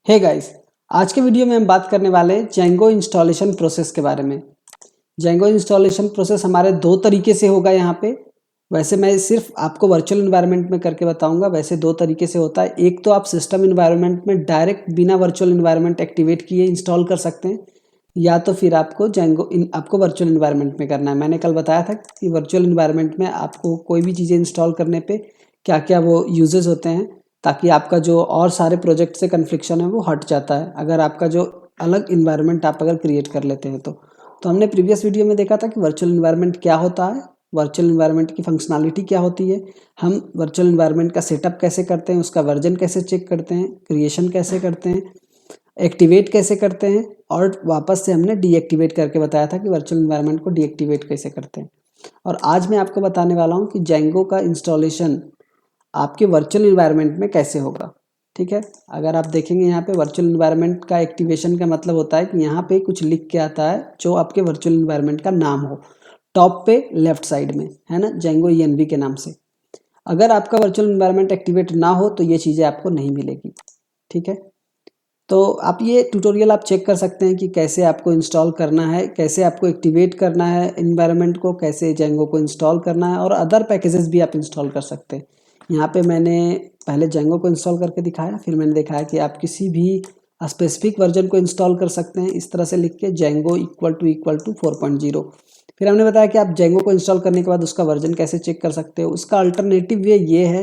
Hey guys, आज के video में हम बात करने वाले हैं जेंगो इंस्टॉलेशन प्रोसेस के बारे में। जेंगो इंस्टॉलेशन प्रोसेस हमारे दो तरीके से होगा यहाँ पे। वैसे मैं सिर्फ आपको वर्चुअल इन्वायरमेंट में करके बताऊंगा। वैसे दो तरीके से होता है। एक तो आप सिस्टम इन्वायरमेंट में डायरेक्ट बिना वर्चुअल इन्वायरमेंट एक्टिवेट किए इंस्टॉल कर सकते हैं, या तो फिर आपको वर्चुअल इन्वायरमेंट में करना है। मैंने कल बताया था कि वर्चुअल इन्वायरमेंट में आपको कोई भी चीज़ें इंस्टॉल करने पे क्या क्या वो यूजेस होते हैं, ताकि आपका जो और सारे प्रोजेक्ट से कन्फ्लिक्शन है वो हट जाता है, अगर आपका जो अलग इन्वायरमेंट आप अगर क्रिएट कर लेते हैं तो हमने प्रीवियस वीडियो में देखा था कि वर्चुअल इन्वायरमेंट क्या होता है, वर्चुअल इन्वायरमेंट की फंक्शनैलिटी क्या होती है, हम वर्चुअल इन्वायरमेंट का सेटअप कैसे करते हैं, उसका वर्जन कैसे चेक करते हैं, क्रिएशन कैसे करते हैं, एक्टिवेट कैसे करते हैं, और वापस से हमने डीएक्टिवेट करके बताया था कि वर्चुअल इन्वायरमेंट को डीएक्टिवेट कैसे करते हैं। और आज मैं आपको बताने वाला हूँ कि जेंगो का इंस्टॉलेशन आपके वर्चुअल इन्वायरमेंट में कैसे होगा। ठीक है, अगर आप देखेंगे यहाँ पे वर्चुअल इन्वायरमेंट का एक्टिवेशन का मतलब होता है कि यहाँ पे कुछ लिख के आता है जो आपके वर्चुअल इन्वायरमेंट का नाम हो, टॉप पे लेफ्ट साइड में है ना, जेंगो ENV के नाम से। अगर आपका वर्चुअल इन्वायरमेंट एक्टिवेट ना हो तो ये चीज़ें आपको नहीं मिलेगी। ठीक है, तो आप ये ट्यूटोरियल आप चेक कर सकते हैं कि कैसे आपको इंस्टॉल करना है, कैसे आपको एक्टिवेट करना है इन्वायरमेंट को, कैसे जेंगो को इंस्टॉल करना है, और अदर पैकेजेस भी आप इंस्टॉल कर सकते हैं। यहाँ पे मैंने पहले जेंगो को इंस्टॉल करके दिखाया, फिर मैंने दिखाया कि आप किसी भी स्पेसिफिक वर्जन को इंस्टॉल कर सकते हैं, इस तरह से लिख के जेंगो == 4.0। फिर हमने बताया कि आप जेंगो को इंस्टॉल करने के बाद उसका वर्जन कैसे चेक कर सकते हो। उसका अल्टरनेटिव वे ये है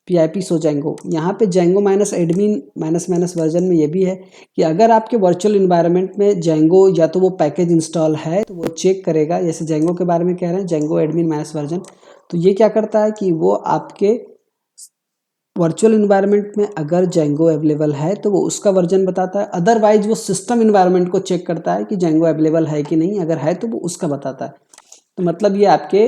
PIP सो जेंगो। यहाँ पे जेंगो -admin वर्जन में ये भी है कि अगर आपके वर्चुअल इन्वायरमेंट में जेंगो या तो वो पैकेज इंस्टॉल है तो वो चेक करेगा। जैसे जेंगो के बारे में कह रहे हैं, जेंगो एडमिन वर्जन, तो ये क्या करता है कि वो आपके वर्चुअल इन्वायरमेंट में अगर जेंगो अवेलेबल है तो वो उसका वर्जन बताता है, अदरवाइज वो सिस्टम इन्वायरमेंट को चेक करता है कि जेंगो अवेलेबल है कि नहीं, अगर है तो वो उसका बताता है। तो मतलब ये आपके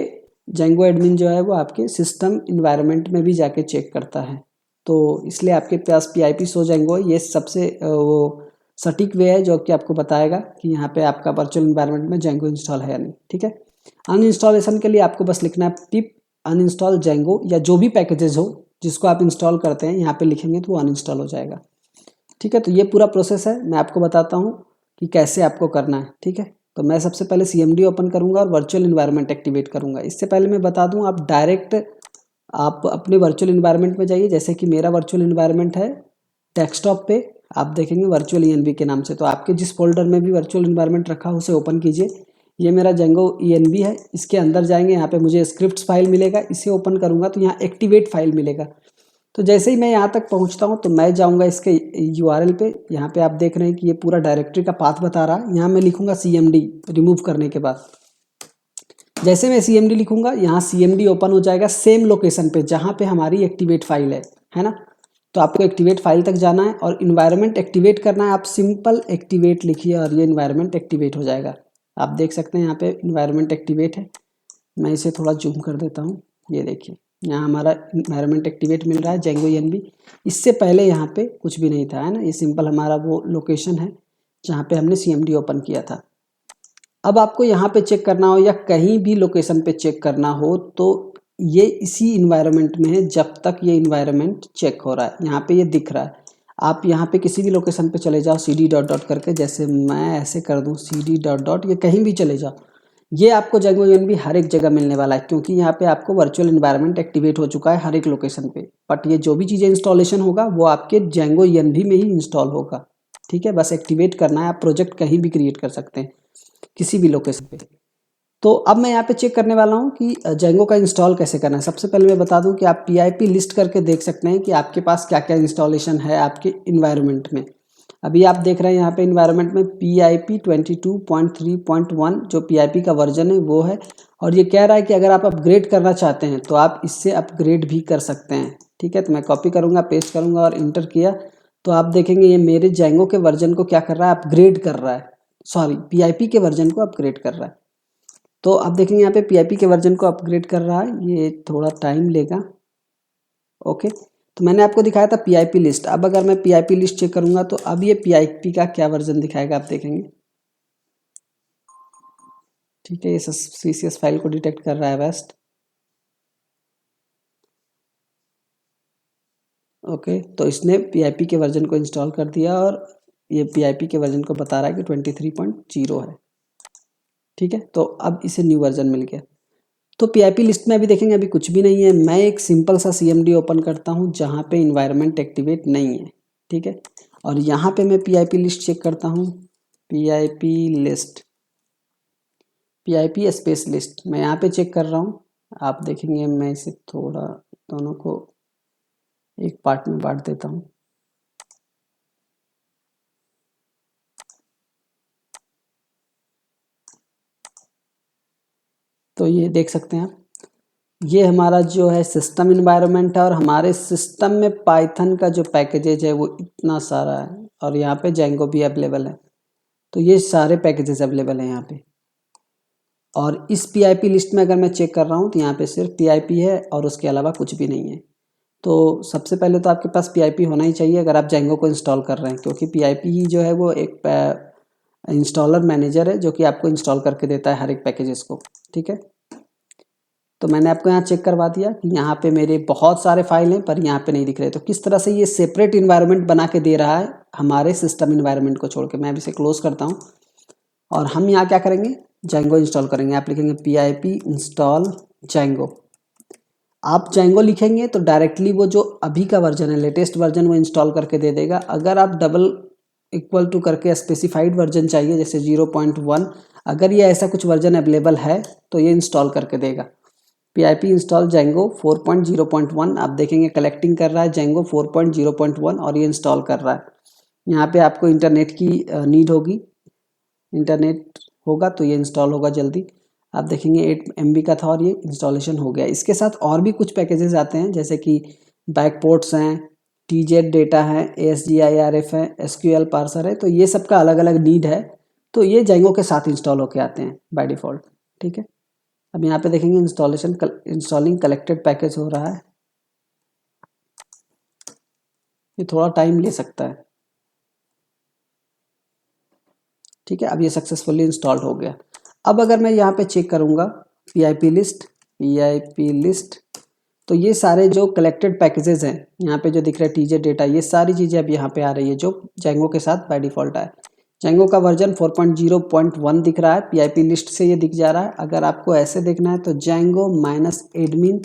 जेंगो एडमिन जो है वो आपके सिस्टम इन्वायरमेंट में भी जाके चेक करता है। तो इसलिए आपके पास PIP सो जेंगो ये सबसे वो सटीक वे है जो कि आपको बताएगा कि यहाँ पे आपका वर्चुअल इन्वायरमेंट में जेंगो इंस्टॉल है या नहीं। ठीक है, अनइंस्टॉलेशन के लिए आपको बस लिखना है पिप अनइंस्टॉल जेंगो, या जो भी पैकेजेस हो जिसको आप इंस्टॉल करते हैं यहाँ पे लिखेंगे तो वो अनइंस्टॉल हो जाएगा। ठीक है, तो ये पूरा प्रोसेस है, मैं आपको बताता हूँ कि कैसे आपको करना है। ठीक है, तो मैं सबसे पहले CMD ओपन करूँगा और वर्चुअल इन्वायरमेंट एक्टिवेट करूँगा। इससे पहले मैं बता दूँ, आप डायरेक्ट आप अपने वर्चुअल इन्वायरमेंट में जाइए। जैसे कि मेरा वर्चुअल इन्वायरमेंट है डेस्कटॉप पे, आप देखेंगे वर्चुअल ENV के नाम से, तो आपके जिस फोल्डर में भी वर्चुअल इन्वायरमेंट रखा हो उसे ओपन कीजिए। ये मेरा जेंगो ENV है, इसके अंदर जाएंगे, यहाँ पे मुझे स्क्रिप्ट्स फाइल मिलेगा, इसे ओपन करूँगा तो यहाँ एक्टिवेट फाइल मिलेगा। तो जैसे ही मैं यहाँ तक पहुँचता हूँ तो मैं जाऊँगा इसके URL पे। यहाँ पे आप देख रहे हैं कि ये पूरा डायरेक्टरी का पाथ बता रहा है। यहाँ मैं लिखूँगा CMD रिमूव करने के बाद। जैसे मैं CMD लिखूँगा यहाँ CMD ओपन हो जाएगा सेम लोकेशन पे जहाँ पे हमारी एक्टिवेट फाइल है ना। तो आपको एक्टिवेट फाइल तक जाना है और इन्वायरमेंट एक्टिवेट करना है। आप सिंपल एक्टिवेट लिखिए और ये इन्वायरमेंट एक्टिवेट हो जाएगा। आप देख सकते हैं यहाँ पे इन्वायरमेंट एक्टिवेट है। मैं इसे थोड़ा जूम कर देता हूँ, ये देखिए यहाँ हमारा इन्वायरमेंट एक्टिवेट मिल रहा है जेंगो ENV। इससे पहले यहाँ पे कुछ भी नहीं था, है ना। ये सिंपल हमारा वो लोकेशन है जहाँ पे हमने CMD ओपन किया था। अब आपको यहाँ पे चेक करना हो या कहीं भी लोकेशन पे चेक करना हो तो ये इसी इन्वायरमेंट में है जब तक ये इन्वायरमेंट चेक हो रहा है। यहाँ पे ये दिख रहा है। आप यहाँ पे किसी भी लोकेशन पे चले जाओ CD डॉट करके, जैसे मैं ऐसे कर दूँ CD डॉट, ये कहीं भी चले जाओ, ये आपको जेंगो ENV हर एक जगह मिलने वाला है, क्योंकि यहाँ पे आपको वर्चुअल इन्वायरमेंट एक्टिवेट हो चुका है हर एक लोकेशन पे। बट ये जो भी चीज़ें इंस्टॉलेशन होगा वो आपके जेंगो ENV में ही इंस्टॉल होगा। ठीक है, बस एक्टिवेट करना है। आप प्रोजेक्ट कहीं भी क्रिएट कर सकते हैं किसी भी लोकेशन पे। तो अब मैं यहाँ पे चेक करने वाला हूँ कि जेंगो का इंस्टॉल कैसे करना है। सबसे पहले मैं बता दूँ कि आप PIP लिस्ट करके देख सकते हैं कि आपके पास क्या क्या इंस्टॉलेशन है आपके इन्वायरमेंट में। अभी आप देख रहे हैं यहाँ पे इन्वायरमेंट में PIP 22.3.1 जो PIP का वर्जन है वो है, और ये कह रहा है कि अगर आप अपग्रेड करना चाहते हैं तो आप इससे अपग्रेड भी कर सकते हैं। ठीक है, तो मैं कॉपी करूँगा, पेस्ट करूँगा और इंटर किया तो आप देखेंगे ये मेरे जेंगो के वर्जन को क्या कर रहा है, अपग्रेड कर रहा है। सॉरी, PIP के वर्जन को अपग्रेड कर रहा है। तो आप देखेंगे यहाँ पे PIP के वर्जन को अपग्रेड कर रहा है, ये थोड़ा टाइम लेगा। ओके, तो मैंने आपको दिखाया था PIP लिस्ट। अब अगर मैं PIP लिस्ट चेक करूंगा तो अब ये PIP का क्या वर्जन दिखाएगा आप देखेंगे। ठीक है, ये सस्पिशियस फाइल को डिटेक्ट कर रहा है वेस्ट। ओके, तो इसने PIP के वर्जन को इंस्टॉल कर दिया और ये PIP के वर्जन को बता रहा है कि 23.0 है। ठीक है, तो अब इसे न्यू वर्जन मिल गया। तो PIP लिस्ट में अभी देखेंगे अभी कुछ भी नहीं है। मैं एक सिंपल सा CMD ओपन करता हूँ जहाँ पे इन्वायरमेंट एक्टिवेट नहीं है। ठीक है, और यहाँ पे मैं PIP लिस्ट चेक करता हूँ। PIP list, PIP space list मैं यहाँ पे चेक कर रहा हूँ। आप देखेंगे मैं इसे थोड़ा दोनों को एक पार्ट में बांट देता हूँ। तो ये देख सकते हैं आप, ये हमारा जो है सिस्टम इन्वायरमेंट है और हमारे सिस्टम में पाइथन का जो पैकेजेज है वो इतना सारा है और यहाँ पे जेंगो भी अवेलेबल है। तो ये सारे पैकेजेस अवेलेबल हैं यहाँ पे। और इस PIP लिस्ट में अगर मैं चेक कर रहा हूँ तो यहाँ पे सिर्फ PIP है और उसके अलावा कुछ भी नहीं है। तो सबसे पहले तो आपके पास PIP होना ही चाहिए अगर आप जेंगो को इंस्टॉल कर रहे हैं, क्योंकि PIP ही जो है वो एक इंस्टॉलर मैनेजर है जो कि आपको इंस्टॉल करके देता है हर एक पैकेजेस को। ठीक है, तो मैंने आपको यहाँ चेक करवा दिया कि यहाँ पे मेरे बहुत सारे फाइल हैं पर यहाँ पे नहीं दिख रहे। तो किस तरह से ये सेपरेट इन्वायरमेंट बना के दे रहा है हमारे सिस्टम इन्वायरमेंट को छोड़ के। मैं अभी इसे क्लोज करता हूँ और हम यहाँ क्या करेंगे, जेंगो इंस्टॉल करेंगे। आप लिखेंगे PIP इंस्टॉल जेंगो। आप जेंगो लिखेंगे तो डायरेक्टली वो जो अभी का वर्जन है, लेटेस्ट वर्जन, वो इंस्टॉल करके दे देगा। अगर आप डबल इक्वल टू करके स्पेसिफाइड वर्जन चाहिए जैसे 0.1, अगर ये ऐसा कुछ वर्जन अवेलेबल है तो ये इंस्टॉल करके देगा। PIP इंस्टॉल जेंगो 4.0.1, आप देखेंगे कलेक्टिंग कर रहा है जेंगो 4.0.1 और ये इंस्टॉल कर रहा है। यहाँ पे आपको इंटरनेट की नीड होगी, इंटरनेट होगा तो ये इंस्टॉल होगा जल्दी। आप देखेंगे 8 MB का था और ये इंस्टॉलेशन हो गया। इसके साथ और भी कुछ पैकेजेस आते हैं जैसे कि बैकपोर्ट्स हैं, TZ डेटा है, ASGIRF है, SQL पार्सर है। तो ये सब का अलग अलग नीड है, तो ये जेंगो के साथ इंस्टॉल होके आते हैं बाय डिफ़ॉल्ट। ठीक है, अब यहाँ पे देखेंगे इंस्टॉलिंग कलेक्टेड पैकेज हो रहा है, ये थोड़ा टाइम ले सकता है। ठीक है, अब ये सक्सेसफुली इंस्टॉल्ड हो गया। अब अगर मैं यहाँ पे चेक करूँगा PIP लिस्ट, तो ये सारे जो कलेक्टेड पैकेजेस हैं यहाँ पे जो दिख रहा है TJ डेटा, ये सारी चीज़ें अब यहाँ पे आ रही है जो जेंगो के साथ बाय डिफ़ॉल्ट है। जेंगो का वर्जन 4.0.1 दिख रहा है, PIP लिस्ट से ये दिख जा रहा है। अगर आपको ऐसे देखना है तो जेंगो -admin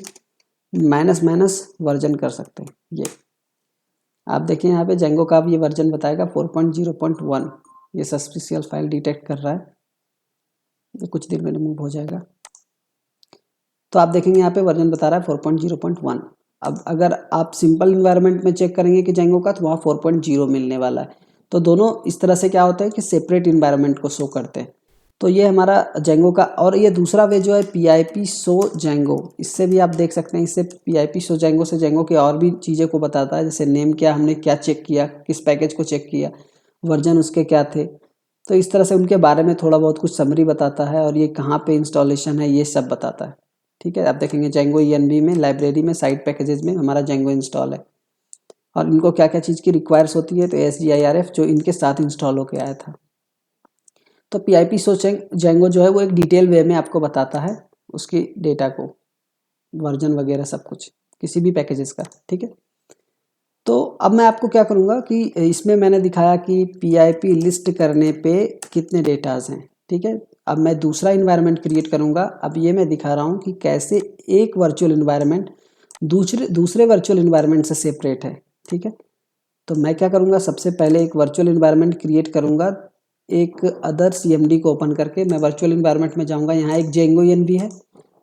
माइनस वर्जन कर सकते हैं। ये आप देखिए यहाँ पे जेंगो का अब ये वर्जन बताएगा 4.0.1। ये सस्पिशियल फाइल डिटेक्ट कर रहा है, ये कुछ देर में रिमूव हो जाएगा। तो आप देखेंगे यहाँ पे वर्जन बता रहा है 4.0.1। अब अगर आप सिंपल इन्वायरमेंट में चेक करेंगे कि जेंगो का, तो वहाँ 4.0 मिलने वाला है। तो दोनों इस तरह से क्या होता है कि सेपरेट इन्वायरमेंट को शो करते हैं। तो ये हमारा जेंगो का। और ये दूसरा वे जो है PIP शो जेंगो, इससे भी आप देख सकते हैं, इससे PIP शो जेंगो से जेंगो की और भी चीज़ें को बताता है, जैसे नेम क्या, हमने क्या चेक किया, किस पैकेज को चेक किया, वर्जन उसके क्या थे। तो इस तरह से उनके बारे में थोड़ा बहुत कुछ समरी बताता है और ये कहाँ पे इंस्टॉलेशन है ये सब बताता है। ठीक है, आप देखेंगे जेंगो ENV में, लाइब्रेरी में, साइड पैकेजेस में हमारा जेंगो इंस्टॉल है और इनको क्या क्या चीज़ की रिक्वायर्स होती है। तो ASGIRF जो इनके साथ इंस्टॉल होके आया था। तो PIP शो जेंगो जो है वो एक डिटेल वे में आपको बताता है उसकी डेटा को, वर्जन वगैरह सब कुछ, किसी भी पैकेजेस का। ठीक है, तो अब मैं आपको क्या करूँगा कि इसमें मैंने दिखाया कि PIP लिस्ट करने पे कितने डेटाज हैं। ठीक है, अब मैं दूसरा इन्वायरमेंट क्रिएट करूँगा। अब ये मैं दिखा रहा हूँ कि कैसे एक वर्चुअल इन्वायरमेंट दूसरे वर्चुअल इन्वायरमेंट से सेपरेट है। ठीक है, तो मैं क्या करूँगा, सबसे पहले एक वर्चुअल इन्वायरमेंट क्रिएट करूँगा, एक अदर CMD को ओपन करके मैं वर्चुअल इन्वायरमेंट में जाऊँगा। यहाँ एक जेंगो ENV है,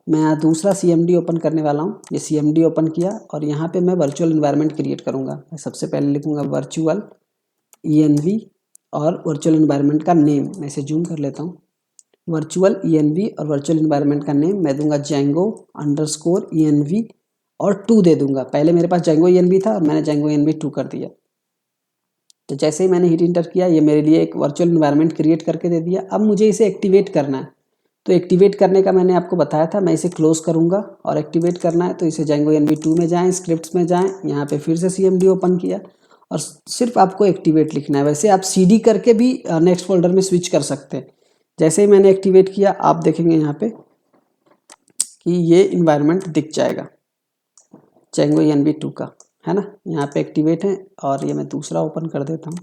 मैं यहाँ दूसरा CMD ओपन करने वाला हूँ। ये CMD ओपन किया और यहाँ पे मैं वर्चुअल इन्वायरमेंट क्रिएट करूँगा। मैं सबसे पहले लिखूँगा वर्चुअल ENV और वर्चुअल इन्वायरमेंट का नेम, मैं इसे जूम कर लेता हूँ। वर्चुअल ENV और वर्चुअल इन्वायरमेंट का नेम मैं दूंगा Django_ENV और 2 दे दूंगा। पहले मेरे पास Django ENV था और मैंने Django ENV 2 कर दिया। तो जैसे ही मैंने हिट इंटर किया, ये मेरे लिए एक वर्चुअल इन्वायरमेंट क्रिएट करके दे दिया। अब मुझे इसे एक्टिवेट करना है, तो एक्टिवेट करने का मैंने आपको बताया था। मैं इसे क्लोज करूँगा और एक्टिवेट करना है तो इसे Django ENV 2 में जाएँ, स्क्रिप्ट्स में जाएँ, यहाँ पे फिर से CMD ओपन किया और सिर्फ आपको एक्टिवेट लिखना है। वैसे आप CD करके भी नेक्स्ट फोल्डर में स्विच कर सकते हैं। जैसे ही मैंने एक्टिवेट किया, आप देखेंगे यहाँ पे कि ये इन्वायरमेंट दिख जाएगा Django ENV 2 का, है ना, यहाँ पे एक्टिवेट है। और ये मैं दूसरा ओपन कर देता हूँ।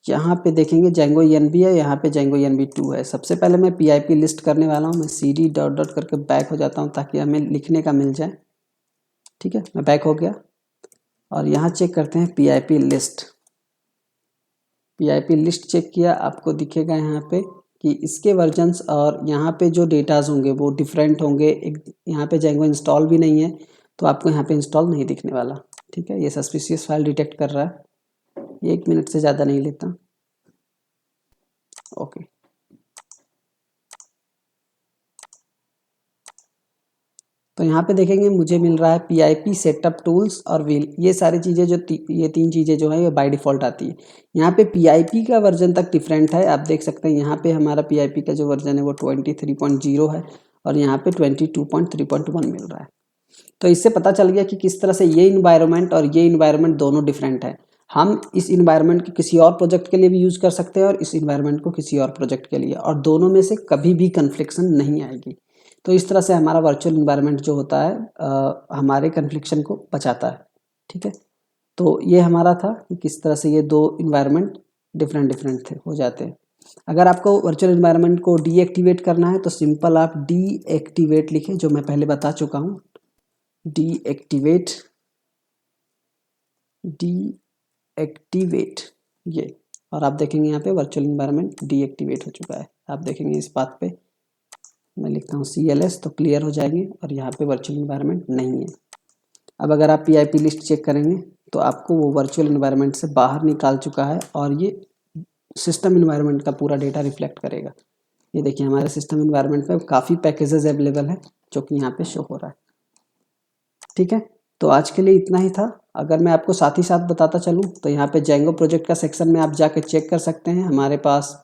यहाँ पे देखेंगे Django ENB है, यहाँ पे Django ENB2 है। सबसे पहले मैं PIP लिस्ट करने वाला हूँ। मैं CD डॉट डॉट करके बैक हो जाता हूँ ताकि हमें लिखने का मिल जाए। ठीक है, मैं बैक हो गया और यहाँ चेक करते हैं PIP list. PIP list check किया, आपको दिखेगा यहाँ पे कि इसके वर्जन्स और यहाँ पे जो डेटाज होंगे वो डिफरेंट होंगे। एक यहाँ पे Django इंस्टॉल भी नहीं है, तो आपको यहाँ पे इंस्टॉल नहीं दिखने वाला। ठीक है, ये सस्पिशियस फाइल डिटेक्ट कर रहा है। 1 मिनट से ज़्यादा नहीं लेता। ओके, तो यहाँ पे देखेंगे मुझे मिल रहा है PIP सेटअप टूल्स और व्हील। ये सारी चीज़ें जो ये 3 चीज़ें जो है ये बाय डिफ़ॉल्ट आती है। यहाँ पे PIP का वर्जन तक डिफरेंट है, आप देख सकते हैं। यहाँ पे हमारा PIP का जो वर्जन है वो 23.0 है और यहाँ पे 22.3.1 मिल रहा है। तो इससे पता चल गया कि किस तरह से ये इन्वायरमेंट और ये इन्वायरमेंट दोनों डिफरेंट है। हम इस इन्वायरमेंट को किसी और प्रोजेक्ट के लिए भी यूज़ कर सकते हैं और इस इन्वायरमेंट को किसी और प्रोजेक्ट के लिए, और दोनों में से कभी भी कन्फ्लिक्शन नहीं आएगी। तो इस तरह से हमारा वर्चुअल इन्वायरमेंट जो होता है हमारे कन्फ्लिक्शन को बचाता है। ठीक है, तो ये हमारा था कि किस तरह से ये दो इन्वायरमेंट डिफरेंट थे हो जाते हैं। अगर आपको वर्चुअल इन्वायरमेंट को डीएक्टिवेट करना है तो सिंपल आप डीएक्टिवेट लिखें, जो मैं पहले बता चुका हूँ। डीएक्टिवेट ये, और आप देखेंगे यहाँ पे वर्चुअल इन्वायरमेंट डीएक्टिवेट हो चुका है। आप देखेंगे इस बात पे मैं लिखता हूँ CLS तो क्लियर हो जाएंगे और यहाँ पे वर्चुअल इन्वायरमेंट नहीं है। अब अगर आप PIP लिस्ट चेक करेंगे तो आपको वो वर्चुअल इन्वायरमेंट से बाहर निकाल चुका है और ये सिस्टम इन्वायरमेंट का पूरा डेटा रिफ्लेक्ट करेगा। ये देखिए हमारे सिस्टम इन्वायरमेंट में काफ़ी पैकेजेस अवेलेबल है जो कि यहाँ पे शो हो रहा है। ठीक है, तो आज के लिए इतना ही था। अगर मैं आपको साथ ही साथ बताता चलूँ तो यहाँ पे Django प्रोजेक्ट का सेक्शन में आप जाके चेक कर सकते हैं। हमारे पास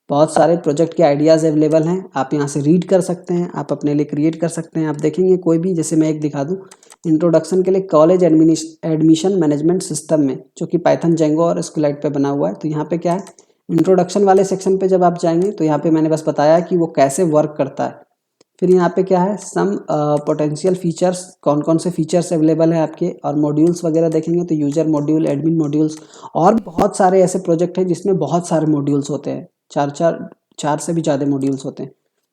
बहुत सारे प्रोजेक्ट के आइडियाज़ अवेलेबल हैं, आप यहाँ से रीड कर सकते हैं, आप अपने लिए क्रिएट कर सकते हैं। आप देखेंगे कोई भी, जैसे मैं एक दिखा दूँ, इंट्रोडक्शन के लिए कॉलेज एडमिशन मैनेजमेंट सिस्टम में, जो कि पाइथन Django और SQLite पे बना हुआ है। तो यहाँ पे क्या है, इंट्रोडक्शन वाले सेक्शन पे जब आप जाएंगे तो यहाँ पे मैंने बस बताया कि वो कैसे वर्क करता है। फिर यहाँ पे क्या है, सम पोटेंशियल फीचर्स, कौन कौन से फीचर्स अवेलेबल है आपके, और मॉड्यूल्स वगैरह देखेंगे तो यूजर मॉड्यूल, एडमिन मॉड्यूल्स, और बहुत सारे ऐसे प्रोजेक्ट हैं जिसमें बहुत सारे मॉड्यूल्स होते हैं। चार से भी ज़्यादा मॉड्यूल्स होते हैं।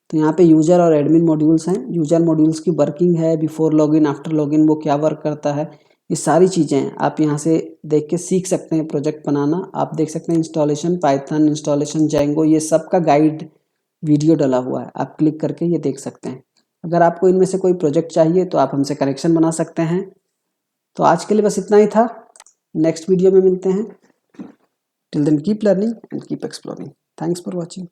तो यहाँ पे यूजर और एडमिन मॉड्यूल्स हैं। यूजर मॉड्यूल्स की वर्किंग है, बिफोर लॉगिन, आफ्टर लॉगिन, वो क्या वर्क करता है, ये सारी चीज़ें आप यहाँ से देख के सीख सकते हैं प्रोजेक्ट बनाना। आप देख सकते हैं इंस्टॉलेशन पाइथन, इंस्टॉलेशन Django, ये सब का गाइड वीडियो डला हुआ है, आप क्लिक करके ये देख सकते हैं। अगर आपको इनमें से कोई प्रोजेक्ट चाहिए तो आप हमसे कनेक्शन बना सकते हैं। तो आज के लिए बस इतना ही था, नेक्स्ट वीडियो में मिलते हैं। Till then keep learning and keep exploring. Thanks for watching.